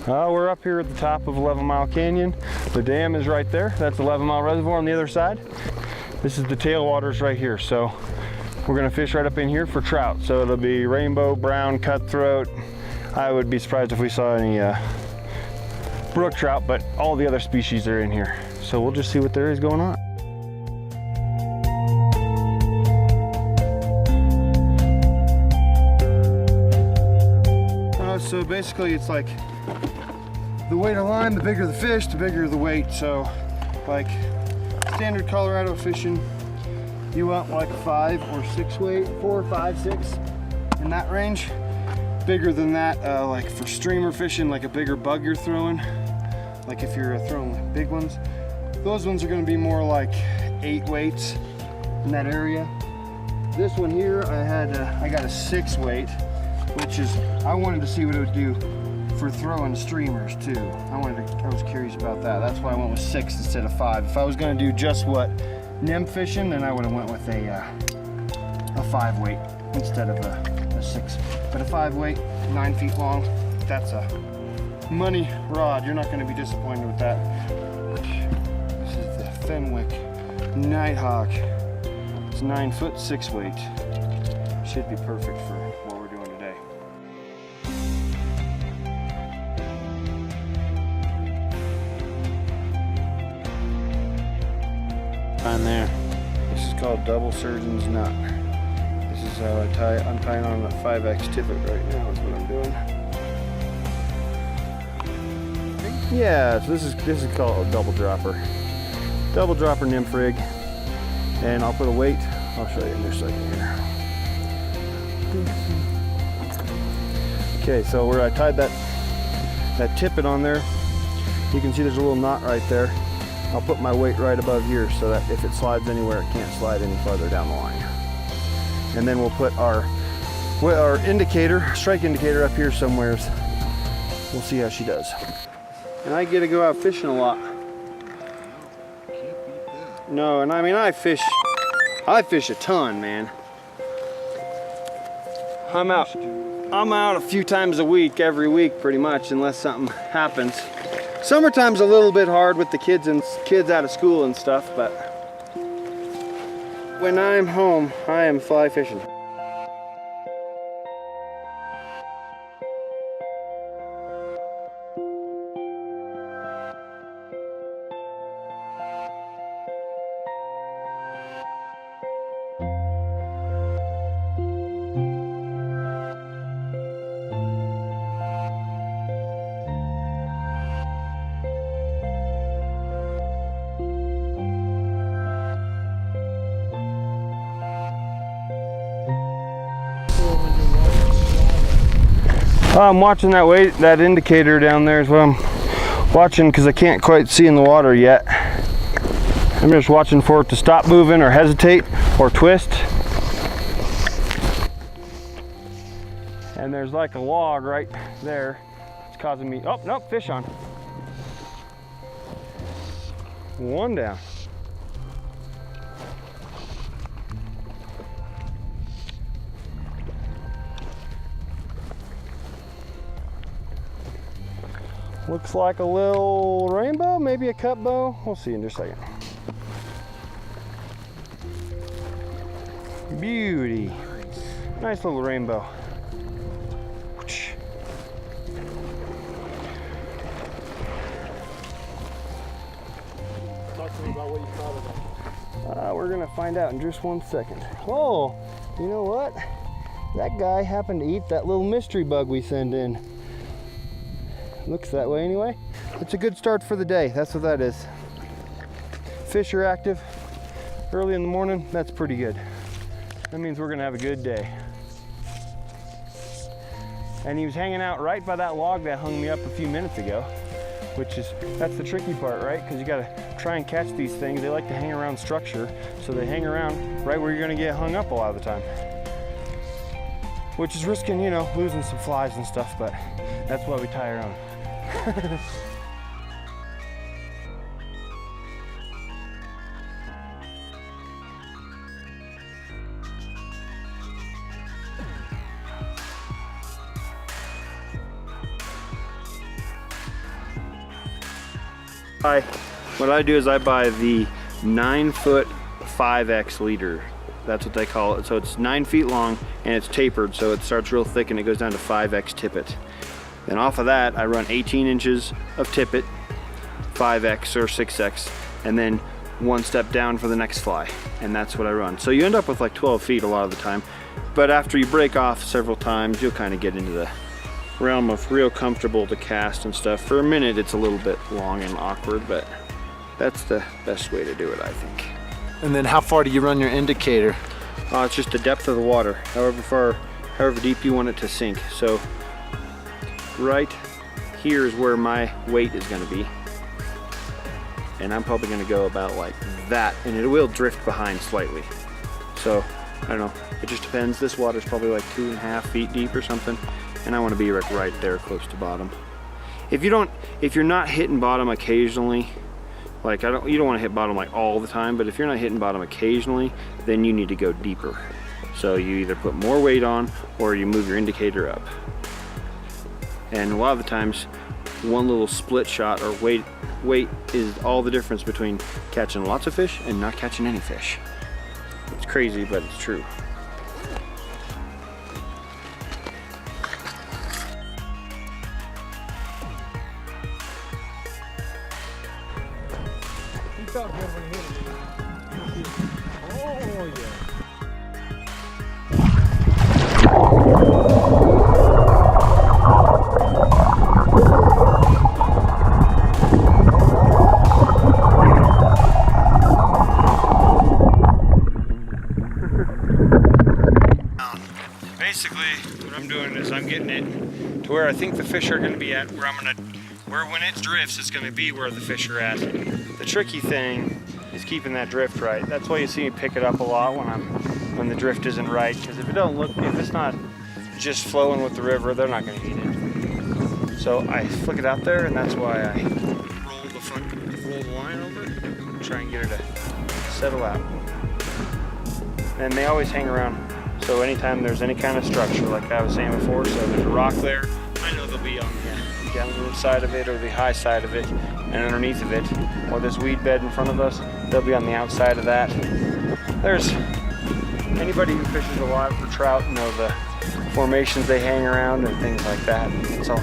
We're up here at the top of 11 Mile Canyon. The dam is right there. That's 11 Mile Reservoir on the other side. This is the tailwaters right here. So we're gonna fish right up in here for trout. So it'll be rainbow, brown, cutthroat. I would be surprised if we saw any brook trout, but all the other species are in here. So we'll just see what there is going on. So basically it's like the weight of line, the bigger the fish, the bigger the weight. So like standard Colorado fishing, you want like a 5 or 6 weight, 4, 5, 6 in that range. Bigger than that, like for streamer fishing, like a bigger bug you're throwing, like if you're throwing big ones, those ones are going to be more like 8 weights in that area. This one here, I got a 6 weight, which is, I wanted to see what it would do for throwing streamers too. I was curious about that. That's why I went with 6 instead of 5. If I was going to do just what nymph fishing, then I would have went with a 5 weight instead of a 6. But a 5 weight, 9 feet long, that's a money rod. You're not going to be disappointed with that. This is the Fenwick Nighthawk. It's 9 foot 6 weight. Should be perfect for what we're doing today. On there. This is called double surgeon's knot. This is how I'm tying on a 5X tippet right now is what I'm doing. Yeah, so this is called a double dropper. Double dropper nymph rig. And I'll put a weight. I'll show you in just a second here. Okay, so where I tied that tippet on there, you can see there's a little knot right there. I'll put my weight right above here so that if it slides anywhere, it can't slide any farther down the line. And then we'll put our indicator, strike indicator up here somewhere. We'll see how she does. And I get to go out fishing a lot. No, and I mean I fish a ton, man. I'm out a few times a week, every week pretty much, unless something happens. Summertime's a little bit hard with the kids out of school and stuff, but when I'm home, I am fly fishing. I'm watching that indicator down there is what I'm watching because I can't quite see in the water yet. I'm just watching for it to stop moving or hesitate or twist. And there's like a log right there. It's causing me, oh, nope, fish on. One down. Looks like a little rainbow, maybe a cut bow. We'll see in just a second. Beauty. Nice little rainbow. Talk to me about what you thought of that. We're gonna find out in just 1 second. Oh, you know what? That guy happened to eat that little mystery bug we send in. Looks that way anyway. It's a good start for the day. That's what that is. Fish are active early in the morning. That's pretty good. That means we're gonna have a good day. And he was hanging out right by that log that hung me up a few minutes ago, that's the tricky part, right? Because you gotta try and catch these things. They like to hang around structure, so they hang around right where you're gonna get hung up a lot of the time. Which is risking, you know, losing some flies and stuff, but that's why we tie our own. What I do is I buy the 9-foot 5X leader. That's what they call it. So it's 9 feet long and it's tapered, so it starts real thick and it goes down to 5X tippet. Then off of that, I run 18 inches of tippet, 5X or 6X, and then 1 step down for the next fly. And that's what I run. So you end up with like 12 feet a lot of the time. But after you break off several times, you'll kind of get into the realm of real comfortable to cast and stuff. For a minute, it's a little bit long and awkward, but that's the best way to do it, I think. And then how far do you run your indicator? It's just the depth of the water, however deep you want it to sink. So right here is where my weight is going to be, and I'm probably going to go about like that, and it will drift behind slightly. So I don't know, it just depends. This water's probably like 2.5 feet deep or something, and I want to be like right there close to bottom. If you're not hitting bottom occasionally, like you don't want to hit bottom like all the time, but if you're not hitting bottom occasionally, then you need to go deeper. So you either put more weight on or you move your indicator up. And a lot of the times, one little split shot or weight is all the difference between catching lots of fish and not catching any fish. It's crazy, but it's true. He felt good when he hit it. Oh yeah. Basically, what I'm doing is I'm getting it to where I think the fish are going to be at, where when it drifts, it's going to be where the fish are at. The tricky thing is keeping that drift right. That's why you see me pick it up a lot when the drift isn't right, because if it's not just flowing with the river, they're not going to eat it. So I flick it out there, and that's why I roll the line over, and try and get her to settle out. And they always hang around. So anytime there's any kind of structure, like I was saying before, so there's a rock there, I know they'll be on the downward side of it or the high side of it and underneath of it, or this weed bed in front of us, they'll be on the outside of that. There's anybody who fishes a lot for trout know the formations they hang around and things like that. So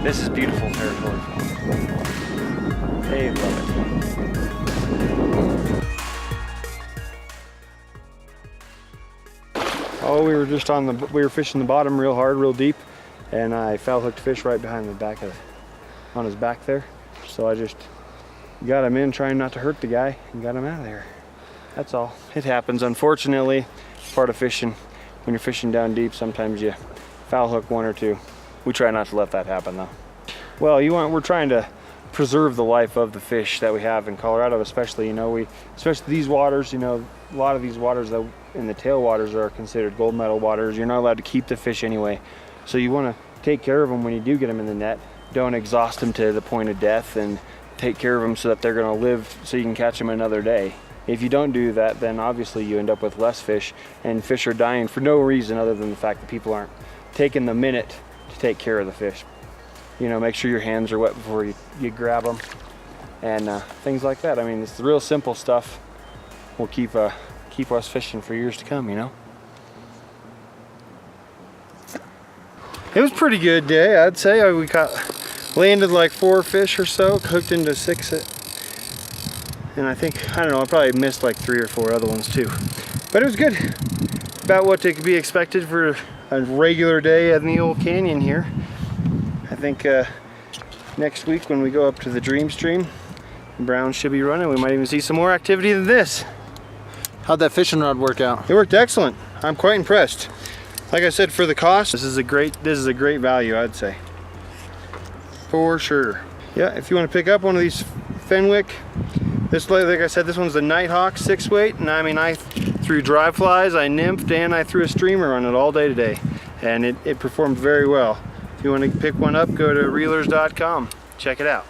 this is beautiful territory for them. They love it. Oh, we were fishing the bottom real hard, real deep, and I foul hooked fish right behind the back on his back there. So I just got him in, trying not to hurt the guy, and got him out of there. That's all. It happens, unfortunately. It's part of fishing. When you're fishing down deep, sometimes you foul hook one or two. We try not to let that happen though. Well, we're trying to preserve the life of the fish that we have in Colorado, especially, especially these waters, a lot of these waters that in the tailwaters are considered gold medal waters. You're not allowed to keep the fish anyway. So you want to take care of them when you do get them in the net. Don't exhaust them to the point of death, and take care of them so that they're going to live so you can catch them another day. If you don't do that, then obviously you end up with less fish, and fish are dying for no reason other than the fact that people aren't taking the minute to take care of the fish. Make sure your hands are wet before you grab them, and things like that. I mean, it's the real simple stuff will keep us fishing for years to come, It was a pretty good day, I'd say. We landed like 4 fish or so, hooked into 6, and I don't know, I probably missed like 3 or 4 other ones too. But it was good. About what could be expected for a regular day in the old canyon here. I think next week when we go up to the Dream Stream, Browns should be running. We might even see some more activity than this. How'd that fishing rod work out? It worked excellent. I'm quite impressed. Like I said, for the cost, this is a great value, I'd say. For sure. Yeah, if you want to pick up one of these Fenwick, like I said, this one's the Nighthawk 6-weight, and I threw dry flies, I nymphed, and I threw a streamer on it all day today, and it performed very well. If you want to pick one up, go to reelers.com. Check it out.